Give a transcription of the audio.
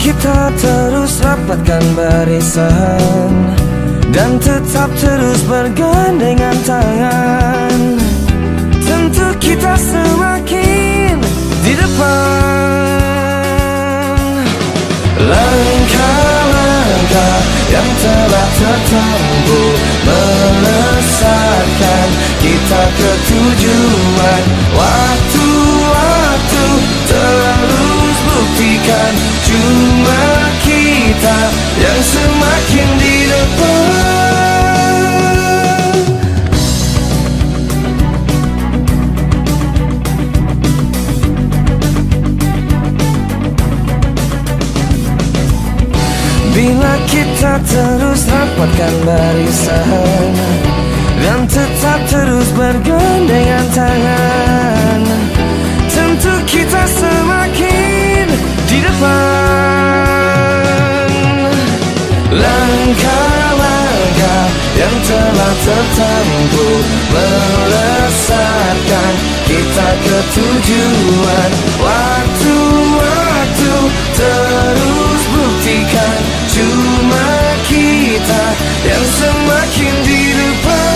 kita terus rapatkan barisan dan tetap terus bergandengan tangan, tentu kita semakin di depan. Langkah-langkah yang telah tertempuh melesatkan kita ke tujuan. Waktu-waktu terus buktikan cuma kita yang semakin di depan. Bila kita terus rapatkan barisan dan tetap terus bergandengan tangan, tentu kita semakin di depan. Langkah-langkah yang telah tertempuh melesatkan kita ke tujuan. Waktu-waktu terus buktikan cuma kita yang semakin di depan.